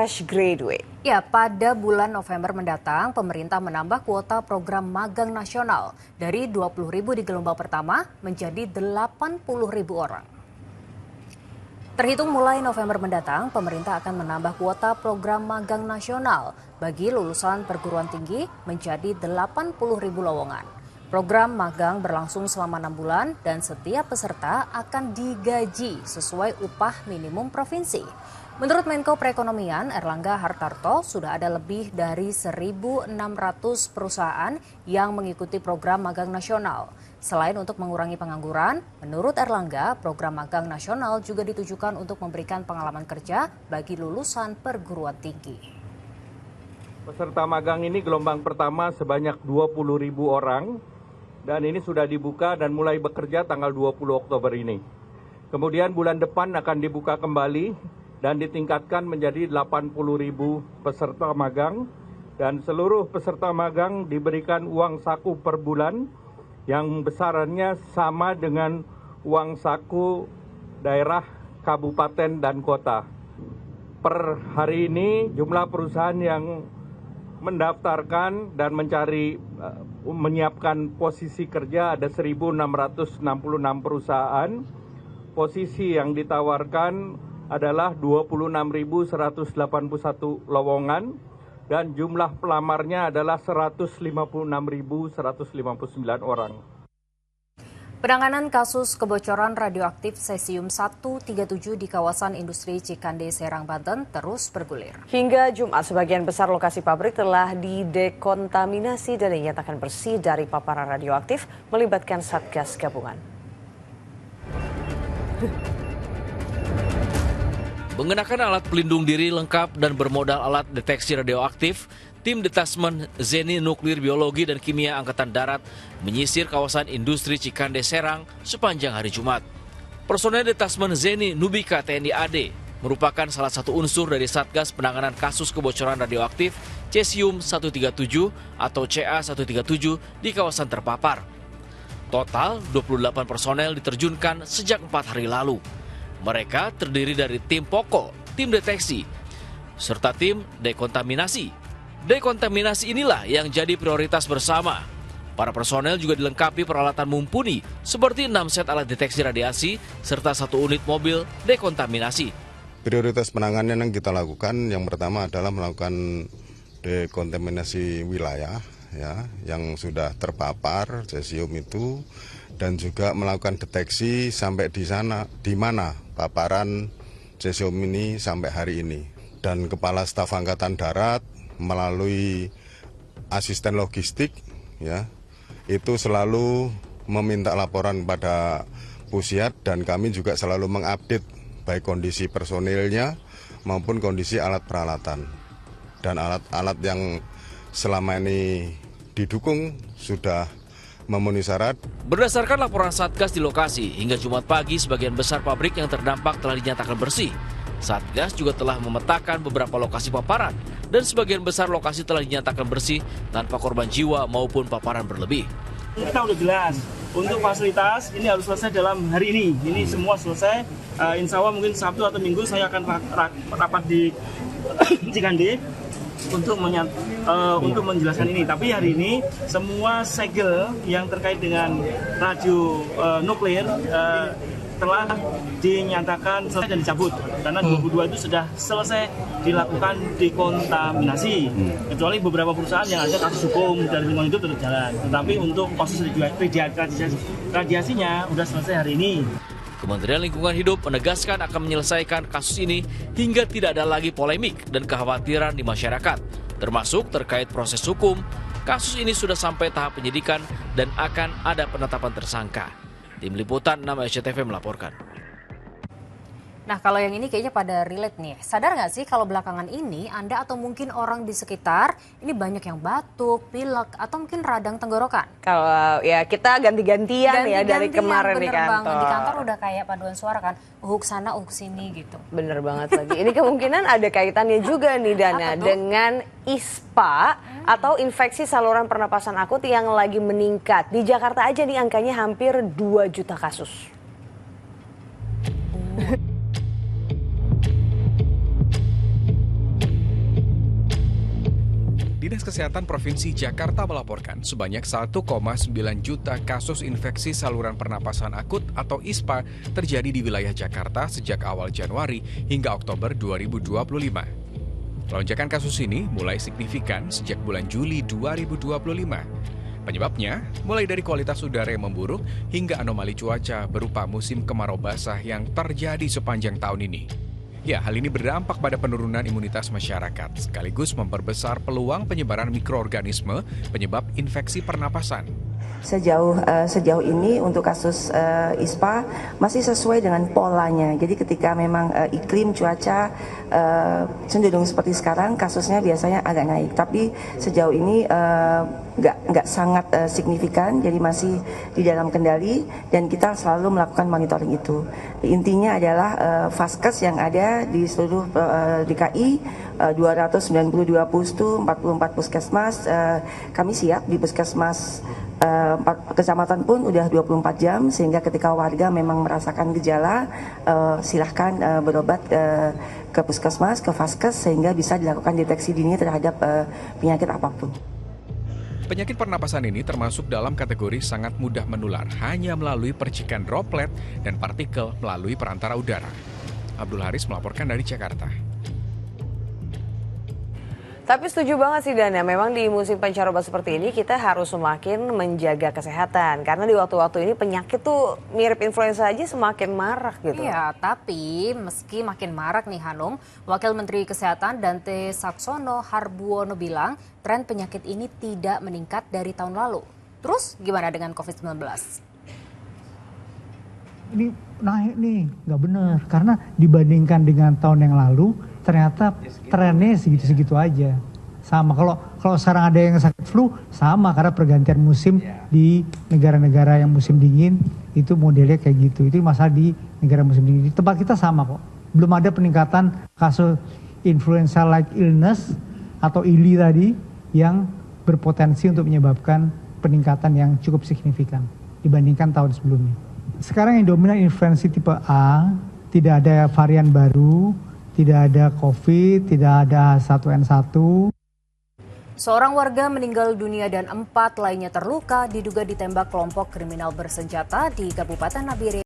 fresh graduate. Ya, pada bulan November mendatang, pemerintah menambah kuota program magang nasional dari 20.000 di gelombang pertama menjadi 80.000 orang. Terhitung mulai November mendatang, pemerintah akan menambah kuota program magang nasional bagi lulusan perguruan tinggi menjadi 80.000 lowongan. Program magang berlangsung selama 6 bulan dan setiap peserta akan digaji sesuai upah minimum provinsi. Menurut Menko Perekonomian Erlangga Hartarto, sudah ada lebih dari 1.600 perusahaan yang mengikuti program magang nasional. Selain untuk mengurangi pengangguran, menurut Erlangga, program magang nasional juga ditujukan untuk memberikan pengalaman kerja bagi lulusan perguruan tinggi. Peserta magang ini gelombang pertama sebanyak 20.000 orang dan ini sudah dibuka dan mulai bekerja tanggal 20 Oktober ini. Kemudian bulan depan akan dibuka kembali dan ditingkatkan menjadi 80.000 peserta magang dan seluruh peserta magang diberikan uang saku per bulan yang besarannya sama dengan uang saku daerah, kabupaten, dan kota. Per hari ini jumlah perusahaan yang mendaftarkan dan menyiapkan posisi kerja ada 1.666 perusahaan. Posisi yang ditawarkan adalah 26.181 lowongan dan jumlah pelamarnya adalah 156.159 orang. Penanganan kasus kebocoran radioaktif cesium 137 di kawasan industri Cikande, Serang, Banten terus bergulir. Hingga Jumat, sebagian besar lokasi pabrik telah didekontaminasi dan dinyatakan bersih dari paparan radioaktif melibatkan Satgas Gabungan. Mengenakan alat pelindung diri lengkap dan bermodal alat deteksi radioaktif, tim Detasmen Zeni Nuklir Biologi dan Kimia Angkatan Darat menyisir kawasan industri Cikande, Serang sepanjang hari Jumat. Personel Detasmen Zeni Nubika TNI AD merupakan salah satu unsur dari Satgas Penanganan Kasus Kebocoran Radioaktif Cesium 137 atau CA137 di kawasan terpapar. Total 28 personel diterjunkan sejak 4 hari lalu. Mereka terdiri dari tim pokok, tim deteksi, serta tim dekontaminasi. Dekontaminasi inilah yang jadi prioritas bersama. Para personel juga dilengkapi peralatan mumpuni seperti 6 set alat deteksi radiasi serta 1 unit mobil dekontaminasi. Prioritas penanganan yang kita lakukan yang pertama adalah melakukan dekontaminasi wilayah ya yang sudah terpapar cesium itu dan juga melakukan deteksi sampai di mana paparan cesium ini sampai hari ini. Dan Kepala Staf Angkatan Darat melalui asisten logistik ya itu selalu meminta laporan pada Pusiat dan kami juga selalu mengupdate baik kondisi personilnya maupun kondisi alat peralatan. Dan alat-alat yang selama ini didukung sudah memenuhi syarat. Berdasarkan laporan Satgas di lokasi, hingga Jumat pagi sebagian besar pabrik yang terdampak telah dinyatakan bersih. Satgas juga telah memetakan beberapa lokasi paparan dan sebagian besar lokasi telah dinyatakan bersih tanpa korban jiwa maupun paparan berlebih. Kita udah jelas, untuk fasilitas ini harus selesai dalam hari ini. Ini semua selesai, insya Allah mungkin Sabtu atau Minggu saya akan rapat di Cikande untuk menjelaskan ini. Tapi hari ini semua segel yang terkait dengan radio nuklir telah dinyatakan selesai dan dicabut karena 22 itu sudah selesai dilakukan dekontaminasi, kecuali beberapa perusahaan yang ada kasus hukum dari lingkungan itu tetap jalan. Tetapi untuk proses radiasinya sudah selesai hari ini. Kementerian Lingkungan Hidup menegaskan akan menyelesaikan kasus ini hingga tidak ada lagi polemik dan kekhawatiran di masyarakat, termasuk terkait proses hukum. Kasus ini sudah sampai tahap penyidikan dan akan ada penetapan tersangka. Tim Liputan 6 SCTV melaporkan. Nah, kalau yang ini kayaknya pada relate nih. Sadar nggak sih kalau belakangan ini Anda atau mungkin orang di sekitar ini banyak yang batuk, pilek, atau mungkin radang tenggorokan? Kalau ya kita ganti-gantian ya dari kemarin di kantor. Banget. Di kantor udah kayak paduan suara kan, uhuk sana, uhuk sini gitu. Bener banget lagi. Ini kemungkinan ada kaitannya juga nih Dana dengan ISPA atau infeksi saluran pernapasan akut yang lagi meningkat. Di Jakarta aja nih angkanya hampir 2 juta kasus. Dinas Kesehatan Provinsi Jakarta melaporkan sebanyak 1,9 juta kasus infeksi saluran pernapasan akut atau ISPA terjadi di wilayah Jakarta sejak awal Januari hingga Oktober 2025. Lonjakan kasus ini mulai signifikan sejak bulan Juli 2025. Penyebabnya mulai dari kualitas udara yang memburuk hingga anomali cuaca berupa musim kemarau basah yang terjadi sepanjang tahun ini. Ya, hal ini berdampak pada penurunan imunitas masyarakat, sekaligus memperbesar peluang penyebaran mikroorganisme penyebab infeksi pernapasan. Sejauh ini untuk kasus ISPA masih sesuai dengan polanya. Jadi ketika memang iklim cuaca cenderung seperti sekarang, kasusnya biasanya agak naik. Tapi sejauh ini nggak sangat signifikan, jadi masih di dalam kendali dan kita selalu melakukan monitoring itu. Intinya adalah Vaskes yang ada di seluruh DKI, 292 pustu, 44 puskesmas, kami siap di puskesmas kecamatan pun udah 24 jam sehingga ketika warga memang merasakan gejala silahkan berobat ke puskesmas, ke Vaskes sehingga bisa dilakukan deteksi dini terhadap penyakit apapun. Penyakit pernapasan ini termasuk dalam kategori sangat mudah menular hanya melalui percikan droplet dan partikel melalui perantara udara. Abdul Haris melaporkan dari Jakarta. Tapi setuju banget sih Dana, memang di musim pancaroba seperti ini kita harus semakin menjaga kesehatan. Karena di waktu-waktu ini penyakit tuh mirip influenza aja semakin marak gitu. Iya, tapi meski makin marak nih Hanum, Wakil Menteri Kesehatan Dante Saxono Harbuono bilang tren penyakit ini tidak meningkat dari tahun lalu. Terus gimana dengan COVID-19? Ini naik nih, nggak benar. Karena dibandingkan dengan tahun yang lalu, ternyata trennya segitu-segitu aja. Sama kalau sekarang ada yang sakit flu, sama karena pergantian musim di negara-negara yang musim dingin itu modelnya kayak gitu. Itu masalah di negara musim dingin. Di tempat kita sama kok. Belum ada peningkatan kasus influenza-like illness atau ILI tadi yang berpotensi untuk menyebabkan peningkatan yang cukup signifikan dibandingkan tahun sebelumnya. Sekarang yang dominan influenza tipe A, tidak ada varian baru, tidak ada COVID, tidak ada H1N1. Seorang warga meninggal dunia dan 4 lainnya terluka diduga ditembak kelompok kriminal bersenjata di Kabupaten Nabire,